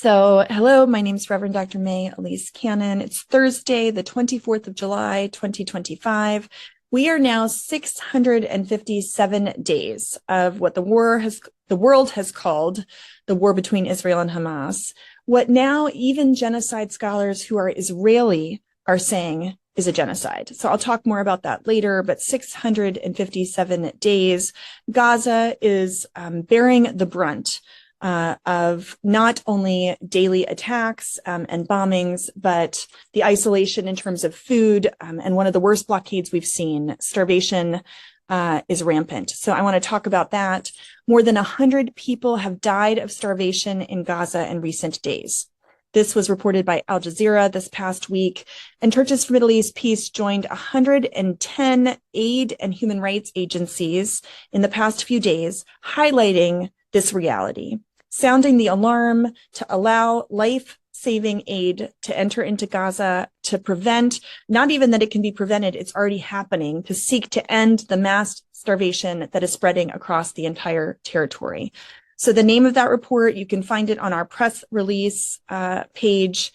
So, hello, my name is Reverend Dr. May Elise Cannon. It's Thursday, the 24th of July, 2025. We are now 657 days of what the world has called the war between Israel and Hamas. What now even genocide scholars who are Israeli are saying is a genocide. So I'll talk more about that later, but 657 days. Gaza is bearing the brunt of not only daily attacks and bombings, but the isolation in terms of food and one of the worst blockades we've seen. Starvation is rampant. So I want to talk about that. More than 100 people have died of starvation in Gaza in recent days. This was reported by Al Jazeera this past week, and Churches for Middle East Peace joined 110 aid and human rights agencies in the past few days, highlighting this reality, sounding the alarm to allow life-saving aid to enter into Gaza to prevent, not even that it can be prevented, it's already happening, to seek to end the mass starvation that is spreading across the entire territory. So the name of that report, you can find it on our press release page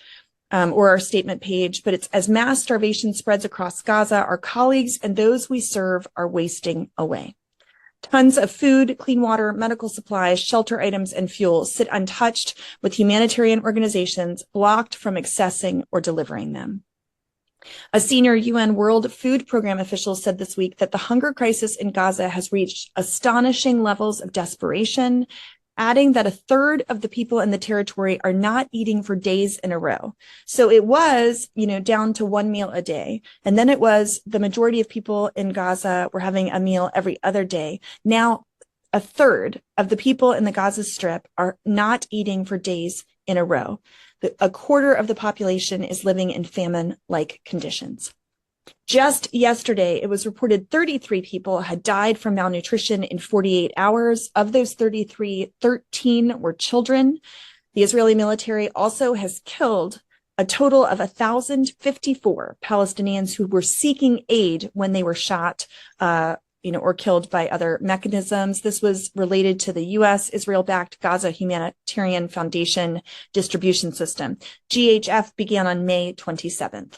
or our statement page, but it's as mass starvation spreads across Gaza, our colleagues and those we serve are wasting away. Tons of food, clean water, medical supplies, shelter items, and fuel sit untouched, with humanitarian organizations blocked from accessing or delivering them. A senior UN World Food Program official said this week that the hunger crisis in Gaza has reached astonishing levels of desperation, adding that a third of the people in the territory are not eating for days in a row. So it was, down to one meal a day. And then it was the majority of people in Gaza were having a meal every other day. Now, a third of the people in the Gaza Strip are not eating for days in a row. A quarter of the population is living in famine-like conditions. Just yesterday, it was reported 33 people had died from malnutrition in 48 hours. Of those 33, 13 were children. The Israeli military also has killed a total of 1,054 Palestinians who were seeking aid when they were shot, or killed by other mechanisms. This was related to the U.S. Israel-backed Gaza Humanitarian Foundation distribution system. GHF began on May 27th.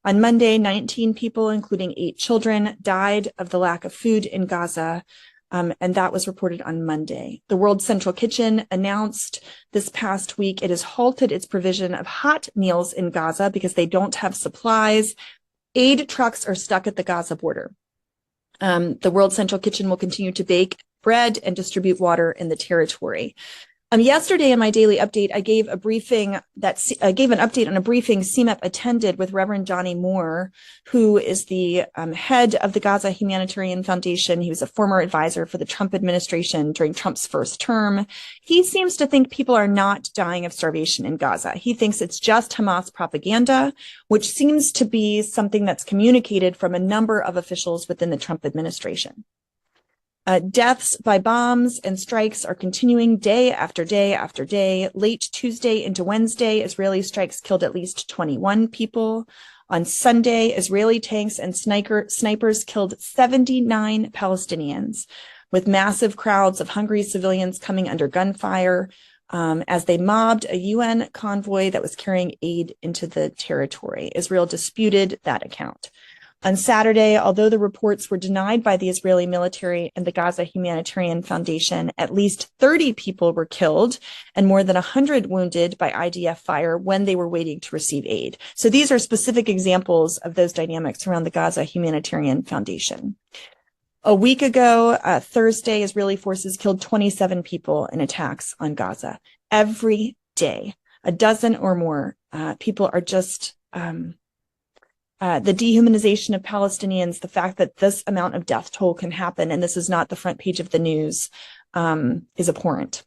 On Monday, 19 people, including 8 children, died of the lack of food in Gaza, and that was reported on Monday. The World Central Kitchen announced this past week it has halted its provision of hot meals in Gaza because they don't have supplies. Aid trucks are stuck at the Gaza border. The World Central Kitchen will continue to bake bread and distribute water in the territory. Yesterday in my daily update, I gave an update on a briefing CMEP attended with Reverend Johnny Moore, who is the head of the Gaza Humanitarian Foundation. He was a former advisor for the Trump administration during Trump's first term. He seems to think people are not dying of starvation in Gaza. He thinks it's just Hamas propaganda, which seems to be something that's communicated from a number of officials within the Trump administration. Deaths by bombs and strikes are continuing day after day after day. Late Tuesday into Wednesday, Israeli strikes killed at least 21 people. On Sunday, Israeli tanks and snipers killed 79 Palestinians, with massive crowds of hungry civilians coming under gunfire as they mobbed a UN convoy that was carrying aid into the territory. Israel disputed that account. On Saturday, although the reports were denied by the Israeli military and the Gaza Humanitarian Foundation, at least 30 people were killed and more than 100 wounded by IDF fire when they were waiting to receive aid. So these are specific examples of those dynamics around the Gaza Humanitarian Foundation. A week ago, Thursday, Israeli forces killed 27 people in attacks on Gaza. Every day, a dozen or more people are just... the dehumanization of Palestinians, the fact that this amount of death toll can happen, and this is not the front page of the news, is abhorrent.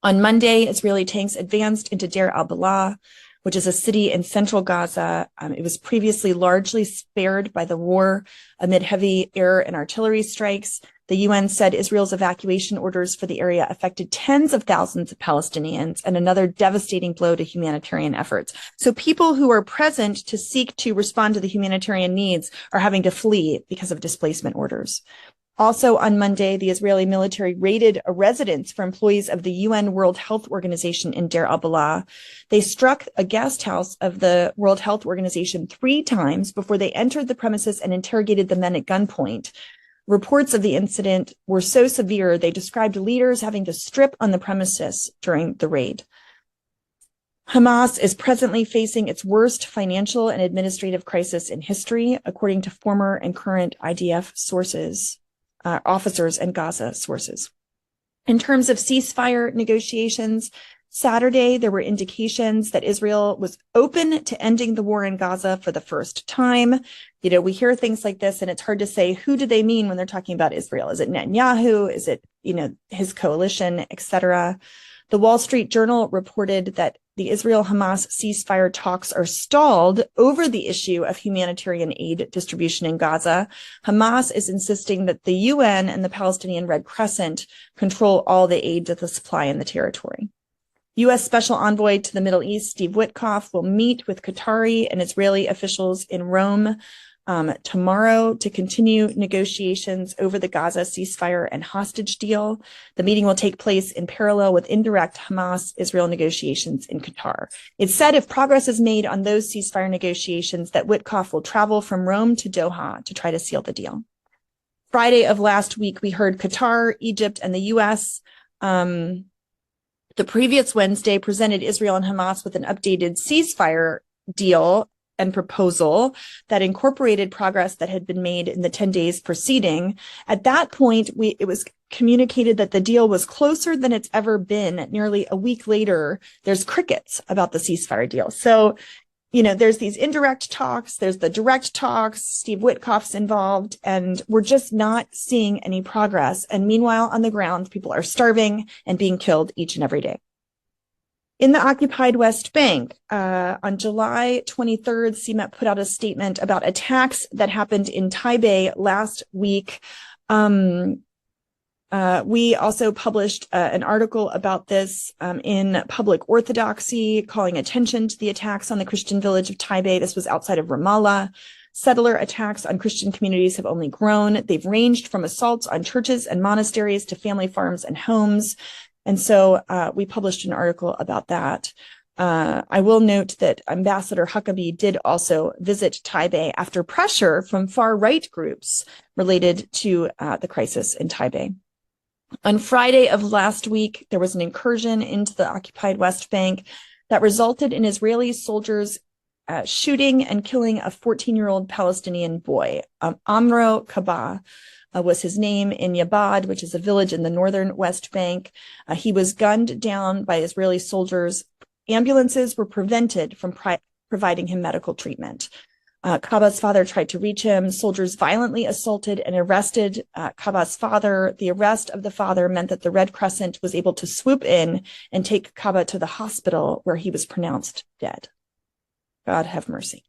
On Monday, Israeli tanks advanced into Deir al-Balah, which is a city in central Gaza. It was previously largely spared by the war amid heavy air and artillery strikes. The UN said Israel's evacuation orders for the area affected tens of thousands of Palestinians and another devastating blow to humanitarian efforts. So people who are present to seek to respond to the humanitarian needs are having to flee because of displacement orders. Also on Monday, the Israeli military raided a residence for employees of the UN World Health Organization in Deir al-Balah. They struck a guest house of the World Health Organization 3 times before they entered the premises and interrogated the men at gunpoint. Reports of the incident were so severe, they described leaders having to strip on the premises during the raid. Hamas is presently facing its worst financial and administrative crisis in history, according to former and current IDF sources. Officers and Gaza sources. In terms of ceasefire negotiations, Saturday, there were indications that Israel was open to ending the war in Gaza for the first time. You know, we hear things like this, and it's hard to say, who do they mean when they're talking about Israel? Is it Netanyahu? Is it, his coalition, etc.? The Wall Street Journal reported that the Israel-Hamas ceasefire talks are stalled over the issue of humanitarian aid distribution in Gaza. Hamas is insisting that the UN and the Palestinian Red Crescent control all the aid to the supply in the territory. U.S. Special Envoy to the Middle East, Steve Witkoff, will meet with Qatari and Israeli officials in Rome tomorrow to continue negotiations over the Gaza ceasefire and hostage deal. The meeting will take place in parallel with indirect Hamas-Israel negotiations in Qatar. It's said if progress is made on those ceasefire negotiations that Witkoff will travel from Rome to Doha to try to seal the deal. Friday of last week, we heard Qatar, Egypt, and the U.S. The previous Wednesday presented Israel and Hamas with an updated ceasefire deal and proposal that incorporated progress that had been made in the 10 days preceding. At that point, it was communicated that the deal was closer than it's ever been. Nearly a week later, there's crickets about the ceasefire deal. So, there's these indirect talks, there's the direct talks, Steve Witkoff's involved, and we're just not seeing any progress. And meanwhile, on the ground, people are starving and being killed each and every day. In the occupied West Bank, on July 23rd, CMEP put out a statement about attacks that happened in Taipei last week. We also published an article about this in Public Orthodoxy, calling attention to the attacks on the Christian village of Taipei. This was outside of Ramallah. Settler attacks on Christian communities have only grown. They've ranged from assaults on churches and monasteries to family farms and homes. And so we published an article about that. I will note that Ambassador Huckabee did also visit Taipei after pressure from far-right groups related to the crisis in Taipei. On Friday of last week, there was an incursion into the occupied West Bank that resulted in Israeli soldiers shooting and killing a 14-year-old Palestinian boy. Amro Kabah was his name, in Yabad, which is a village in the northern West Bank. He was gunned down by Israeli soldiers. Ambulances were prevented from providing him medical treatment. Kabah's father tried to reach him. Soldiers violently assaulted and arrested Kabah's father. The arrest of the father meant that the Red Crescent was able to swoop in and take Kabah to the hospital, where he was pronounced dead. God have mercy.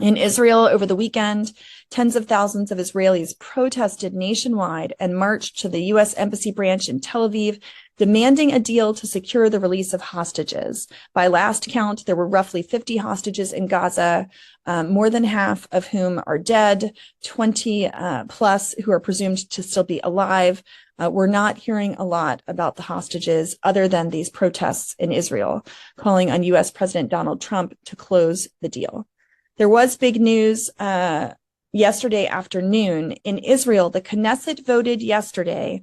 In Israel over the weekend, tens of thousands of Israelis protested nationwide and marched to the U.S. Embassy branch in Tel Aviv, demanding a deal to secure the release of hostages. By last count, there were roughly 50 hostages in Gaza, more than half of whom are dead, 20 plus who are presumed to still be alive. We're not hearing a lot about the hostages other than these protests in Israel, calling on U.S. President Donald Trump to close the deal. There was big news yesterday afternoon. In Israel, the Knesset voted yesterday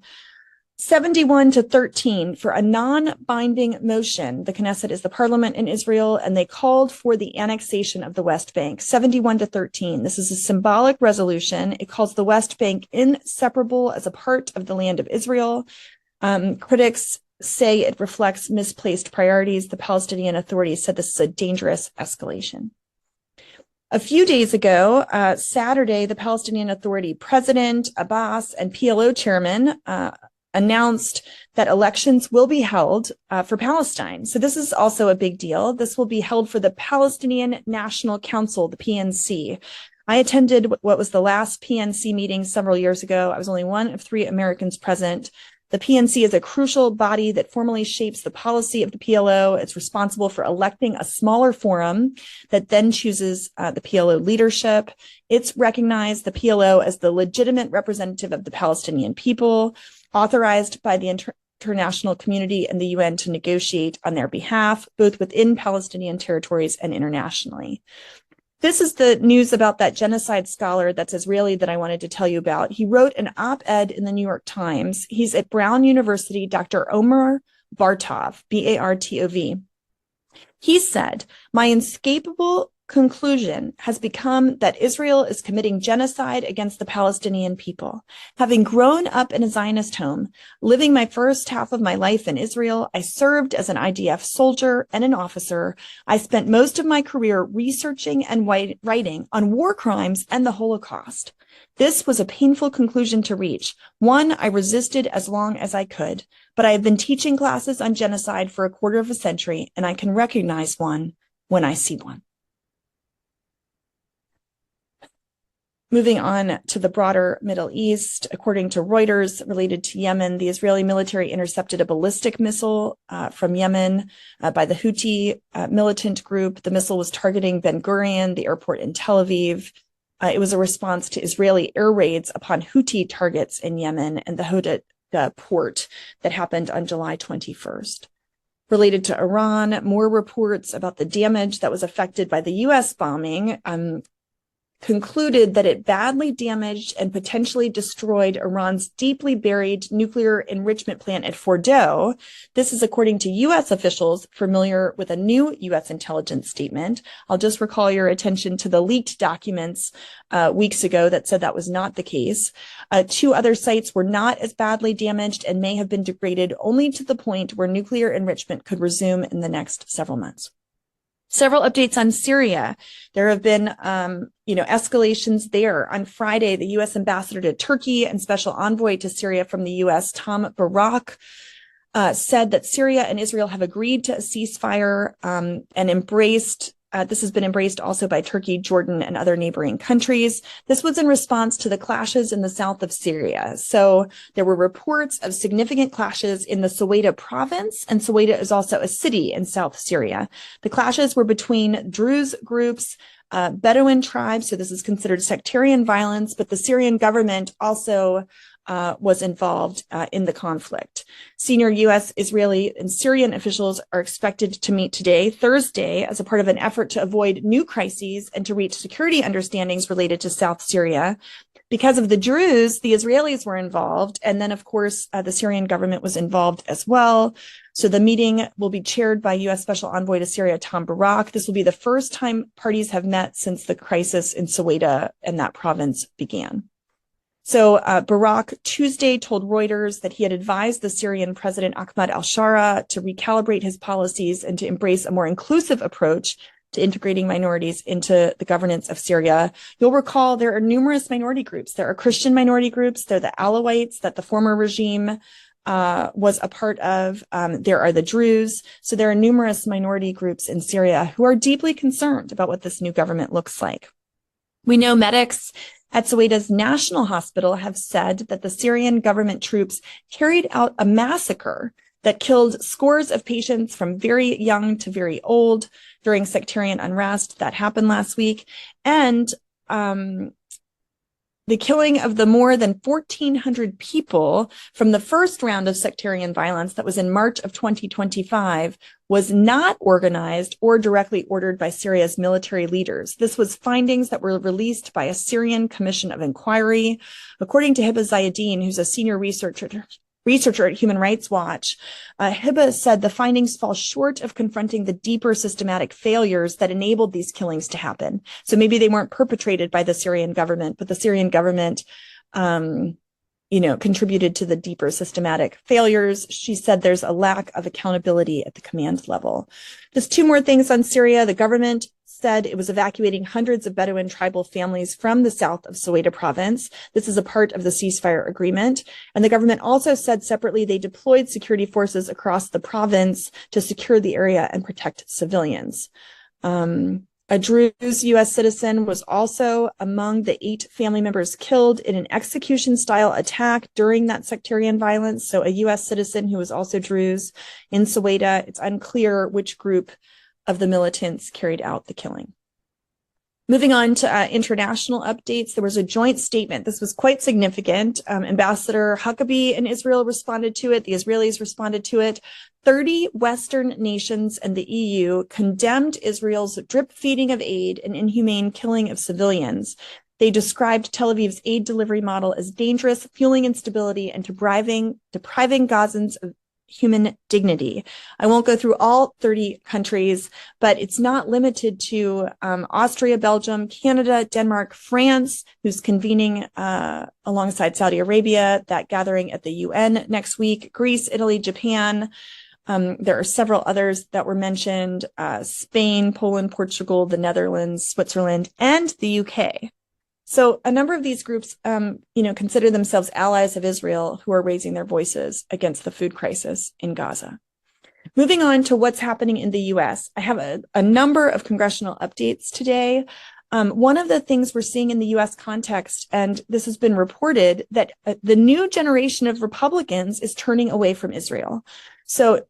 71-13 for a non-binding motion. The Knesset is the parliament in Israel, and they called for the annexation of the West Bank, 71-13. This is a symbolic resolution. It calls the West Bank inseparable as a part of the land of Israel. Critics say it reflects misplaced priorities. The Palestinian Authority said this is a dangerous escalation. A few days ago, Saturday, the Palestinian Authority President Abbas and PLO Chairman announced that elections will be held for Palestine. So this is also a big deal. This will be held for the Palestinian National Council, the PNC. I attended what was the last PNC meeting several years ago. I was only one of 3 Americans present. The PNC is a crucial body that formally shapes the policy of the PLO. It's responsible for electing a smaller forum that then chooses the PLO leadership. It's recognized the PLO as the legitimate representative of the Palestinian people, authorized by the international community and the UN to negotiate on their behalf, both within Palestinian territories and internationally. This is the news about that genocide scholar that's Israeli that I wanted to tell you about. He wrote an op-ed in the New York Times. He's at Brown University, Dr. Omer Bartov, B-A-R-T-O-V. He said, "My inescapable conclusion has become that Israel is committing genocide against the Palestinian people. Having grown up in a Zionist home, living my first half of my life in Israel, I served as an IDF soldier and an officer. I spent most of my career researching and writing on war crimes and the Holocaust. This was a painful conclusion to reach, one I resisted as long as I could, but I have been teaching classes on genocide for a quarter of a century, and I can recognize one when I see one." Moving on to the broader Middle East, according to Reuters, related to Yemen, the Israeli military intercepted a ballistic missile from Yemen by the Houthi militant group. The missile was targeting Ben Gurion, the airport in Tel Aviv. It was a response to Israeli air raids upon Houthi targets in Yemen and the Hodeida port that happened on July 21st. Related to Iran, more reports about the damage that was affected by the U.S. bombing concluded that it badly damaged and potentially destroyed Iran's deeply buried nuclear enrichment plant at Fordow. This is according to U.S. officials familiar with a new U.S. intelligence statement. I'll just recall your attention to the leaked documents weeks ago that said that was not the case. 2 other sites were not as badly damaged and may have been degraded only to the point where nuclear enrichment could resume in the next several months. Several updates on Syria. There have been, escalations there. On Friday, the U.S. ambassador to Turkey and special envoy to Syria from the U.S., Tom Barak, said that Syria and Israel have agreed to a ceasefire and embraced. This has been embraced also by Turkey, Jordan, and other neighboring countries. This was in response to the clashes in the south of Syria. So there were reports of significant clashes in the Suwaida province, and Suwaida is also a city in South Syria. The clashes were between Druze groups, Bedouin tribes, so this is considered sectarian violence, but the Syrian government also was involved in the conflict. Senior U.S., Israeli, and Syrian officials are expected to meet today, Thursday, as a part of an effort to avoid new crises and to reach security understandings related to South Syria. Because of the Druze, the Israelis were involved, and then, of course, the Syrian government was involved as well. So the meeting will be chaired by U.S. Special Envoy to Syria, Tom Barak. This will be the first time parties have met since the crisis in Suwaida and that province began. So Barak Tuesday told Reuters that he had advised the Syrian President Ahmad al-Shara to recalibrate his policies and to embrace a more inclusive approach to integrating minorities into the governance of Syria. You'll recall there are numerous minority groups. There are Christian minority groups. There are the Alawites that the former regime was a part of. There are the Druze. So there are numerous minority groups in Syria who are deeply concerned about what this new government looks like. We know medics at Suwaida's National Hospital have said that the Syrian government troops carried out a massacre that killed scores of patients from very young to very old during sectarian unrest. That happened last week. And the killing of the more than 1,400 people from the first round of sectarian violence that was in March of 2025 was not organized or directly ordered by Syria's military leaders. This was findings that were released by a Syrian Commission of Inquiry. According to Hibba Zayedin, who's a senior researcher at Human Rights Watch, Hibba said the findings fall short of confronting the deeper systematic failures that enabled these killings to happen. So maybe they weren't perpetrated by the Syrian government, but the Syrian government, contributed to the deeper systematic failures. She said there's a lack of accountability at the command level. Just 2 more things on Syria. The government said it was evacuating hundreds of Bedouin tribal families from the south of Suwaida province. This is a part of the ceasefire agreement. And the government also said separately they deployed security forces across the province to secure the area and protect civilians. A Druze U.S. citizen was also among the 8 family members killed in an execution-style attack during that sectarian violence. So a U.S. citizen who was also Druze in Soweto. It's unclear which group of the militants carried out the killing. Moving on to international updates, there was a joint statement. This was quite significant. Ambassador Huckabee in Israel responded to it. The Israelis responded to it. 30 Western nations and the EU condemned Israel's drip feeding of aid and inhumane killing of civilians. They described Tel Aviv's aid delivery model as dangerous, fueling instability, and depriving Gazans of human dignity. I won't go through all 30 countries, but it's not limited to Austria, Belgium, Canada, Denmark, France, who's convening alongside Saudi Arabia, that gathering at the UN next week, Greece, Italy, Japan. There are several others that were mentioned, Spain, Poland, Portugal, the Netherlands, Switzerland, and the UK. So a number of these groups, consider themselves allies of Israel who are raising their voices against the food crisis in Gaza. Moving on to what's happening in the U.S. I have a number of congressional updates today. One of the things we're seeing in the U.S. context, and this has been reported, that the new generation of Republicans is turning away from Israel. So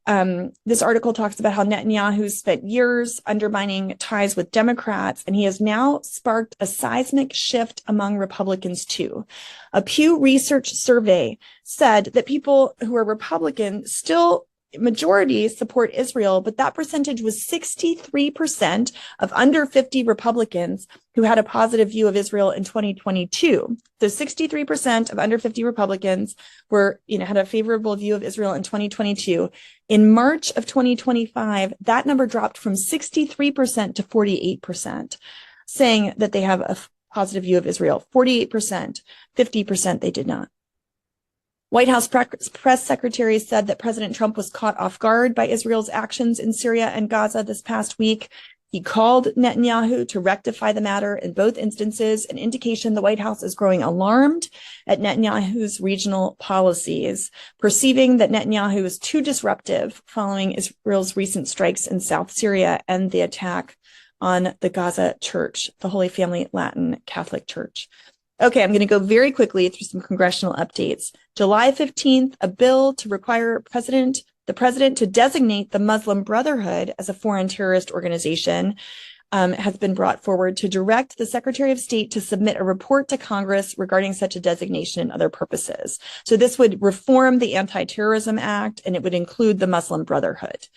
this article talks about how Netanyahu spent years undermining ties with Democrats, and he has now sparked a seismic shift among Republicans too. A Pew Research survey said that people who are Republican still majority support Israel, but that percentage was 63% of under 50 Republicans who had a positive view of Israel in 2022. So 63% of under 50 Republicans had a favorable view of Israel in 2022. In March of 2025, that number dropped from 63% to 48%, saying that they have a positive view of Israel. 48%, 50% they did not. White House press secretary said that President Trump was caught off guard by Israel's actions in Syria and Gaza this past week. He called Netanyahu to rectify the matter in both instances, an indication the White House is growing alarmed at Netanyahu's regional policies, perceiving that Netanyahu is too disruptive following Israel's recent strikes in South Syria and the attack on the Gaza Church, the Holy Family Latin Catholic Church. Okay, I'm going to go very quickly through some congressional updates. July 15th, a bill to require the president to designate the Muslim Brotherhood as a foreign terrorist organization has been brought forward to direct the Secretary of State to submit a report to Congress regarding such a designation and other purposes. So this would reform the Anti-Terrorism Act, and it would include the Muslim Brotherhood.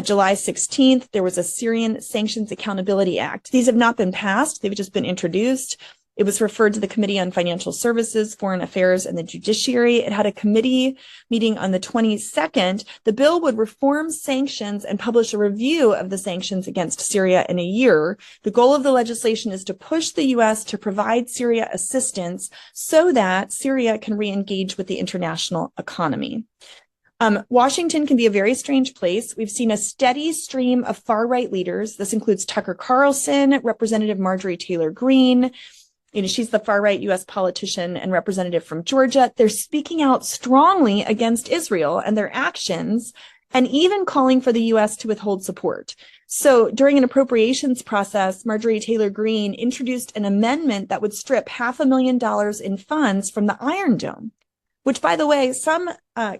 July 16th, there was a Syrian Sanctions Accountability Act. These have not been passed. They've just been introduced. It was referred to the Committee on Financial Services, Foreign Affairs, and the Judiciary. It had a committee meeting on the 22nd. The bill would reform sanctions and publish a review of the sanctions against Syria in a year. The goal of the legislation is to push the U.S. to provide Syria assistance so that Syria can re-engage with the international economy. Washington can be a very strange place. We've seen a steady stream of far-right leaders. This includes Tucker Carlson, Representative Marjorie Taylor Greene. She's the far-right U.S. politician and representative from Georgia. They're speaking out strongly against Israel and their actions, and even calling for the U.S. to withhold support. So during an appropriations process, Marjorie Taylor Greene introduced an amendment that would strip $500,000 in funds from the Iron Dome, which, by the way, some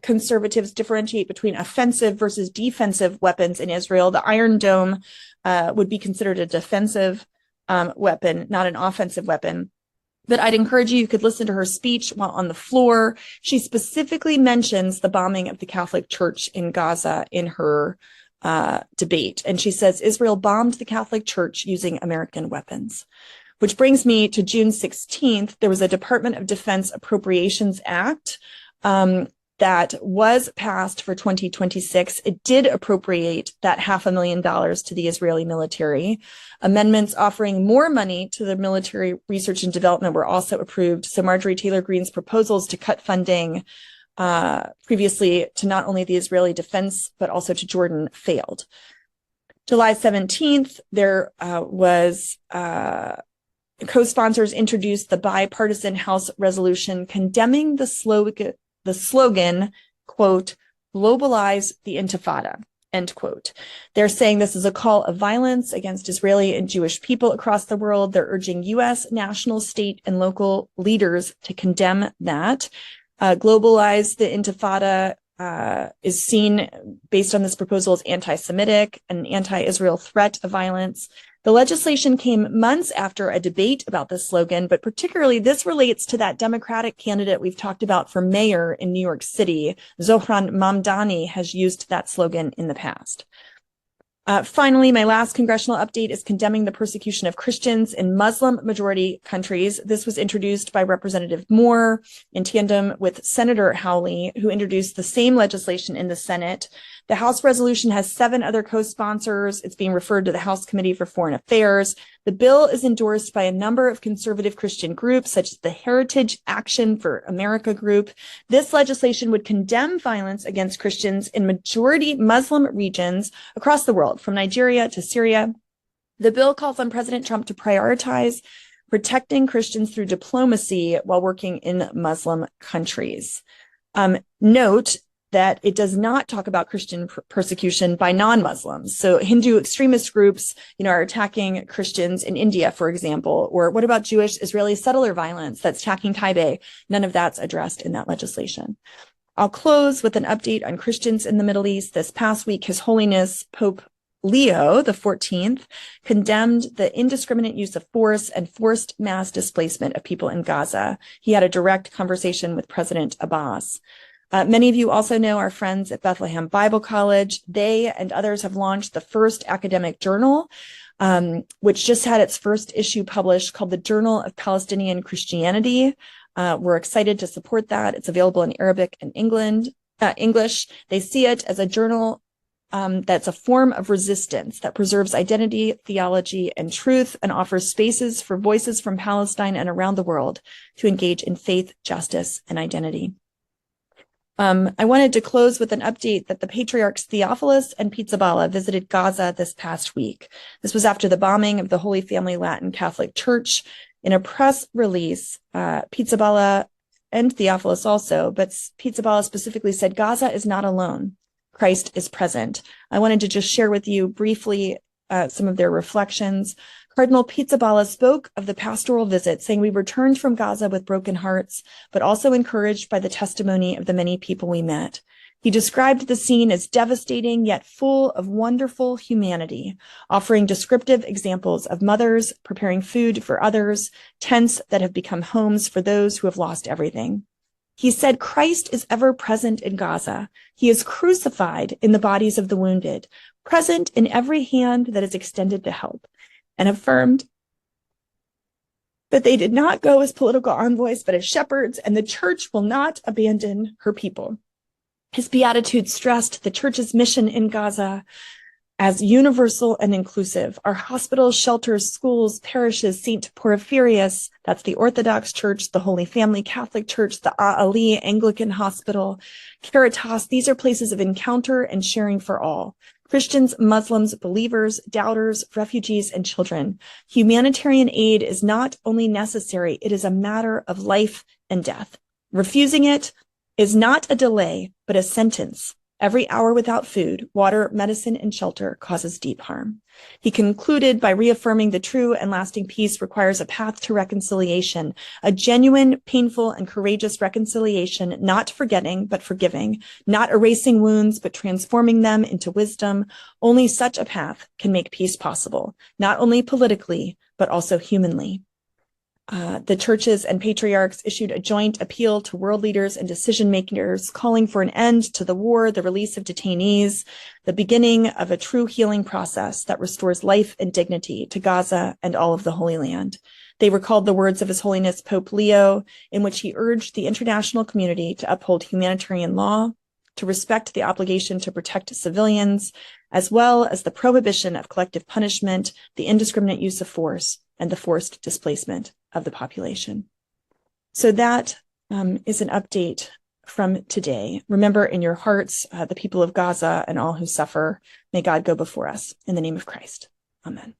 conservatives differentiate between offensive versus defensive weapons in Israel. The Iron Dome would be considered a defensive weapon, not an offensive weapon. But I'd encourage you could listen to her speech while on the floor. She specifically mentions the bombing of the Catholic Church in Gaza in her debate. And she says Israel bombed the Catholic Church using American weapons. Which brings me to June 16th. There was a Department of Defense Appropriations Act that was passed for 2026. It did appropriate that $500,000 to the Israeli military. Amendments offering more money to the military research and development were also approved. So Marjorie Taylor Greene's proposals to cut funding previously to not only the Israeli defense, but also to Jordan failed. July 17th, there was co-sponsors introduced the bipartisan House resolution condemning the slogan, quote, globalize the Intifada. end quote. They're saying this is a call of violence against Israeli and Jewish people across the world. They're urging U.S. national, state, and local leaders to condemn that. Globalize the Intifada is seen, based on this proposal, as anti-Semitic and anti-Israel threat of violence. The legislation came months after a debate about this slogan, but particularly this relates to that Democratic candidate we've talked about for mayor in New York City. Zohran Mamdani has used that slogan in the past. Finally, my last congressional update is condemning the persecution of Christians in Muslim-majority countries. This was introduced by Representative Moore in tandem with Senator Hawley, who introduced the same legislation in the Senate. The House resolution has 7 other co-sponsors. It's being referred to the House Committee for Foreign Affairs. The bill is endorsed by a number of conservative Christian groups, such as the Heritage Action for America group. This legislation would condemn violence against Christians in majority Muslim regions across the world, from Nigeria to Syria. The bill calls on President Trump to prioritize protecting Christians through diplomacy while working in Muslim countries. Note that it does not talk about Christian persecution by non-Muslims. So Hindu extremist groups, are attacking Christians in India, for example. Or what about Jewish Israeli settler violence that's attacking Taipei? None of that's addressed in that legislation. I'll close with an update on Christians in the Middle East. This past week, His Holiness Pope Leo the 14th condemned the indiscriminate use of force and forced mass displacement of people in Gaza. He had a direct conversation with President Abbas. Many of you also know our friends at Bethlehem Bible College. They and others have launched the first academic journal, which just had its first issue published, called the Journal of Palestinian Christianity. We're excited to support that. It's available in Arabic and English. They see it as a journal that's a form of resistance that preserves identity, theology, and truth, and offers spaces for voices from Palestine and around the world to engage in faith, justice, and identity. I wanted to close with an update that the patriarchs Theophilus and Pizzaballa visited Gaza this past week. This was after the bombing of the Holy Family Latin Catholic Church. In a press release, Pizzaballa and Theophilus also, but Pizzaballa specifically said, "Gaza is not alone. Christ is present." I wanted to just share with you briefly some of their reflections. Cardinal Pizzaballa spoke of the pastoral visit, saying, "We returned from Gaza with broken hearts, but also encouraged by the testimony of the many people we met." He described the scene as devastating, yet full of wonderful humanity, offering descriptive examples of mothers preparing food for others, tents that have become homes for those who have lost everything. He said, "Christ is ever present in Gaza. He is crucified in the bodies of the wounded, present in every hand that is extended to help," and affirmed that they did not go as political envoys, but as shepherds, and the church will not abandon her people. His Beatitudes stressed the church's mission in Gaza as universal and inclusive. Our hospitals, shelters, schools, parishes, St. Porphyrius, that's the Orthodox Church, the Holy Family Catholic Church, the Ali Anglican Hospital, Caritas, these are places of encounter and sharing for all. Christians, Muslims, believers, doubters, refugees, and children. Humanitarian aid is not only necessary, it is a matter of life and death. Refusing it is not a delay, but a sentence. Every hour without food, water, medicine, and shelter causes deep harm. He concluded by reaffirming the true and lasting peace requires a path to reconciliation, a genuine, painful, and courageous reconciliation, not forgetting, but forgiving, not erasing wounds, but transforming them into wisdom. Only such a path can make peace possible, not only politically, but also humanly. The churches and patriarchs issued a joint appeal to world leaders and decision makers, calling for an end to the war, the release of detainees, the beginning of a true healing process that restores life and dignity to Gaza and all of the Holy Land. They recalled the words of His Holiness Pope Leo, in which he urged the international community to uphold humanitarian law, to respect the obligation to protect civilians, as well as the prohibition of collective punishment, the indiscriminate use of force, and the forced displacement of the population. So that is an update from today. Remember in your hearts the people of Gaza and all who suffer. May God go before us. In the name of Christ. Amen.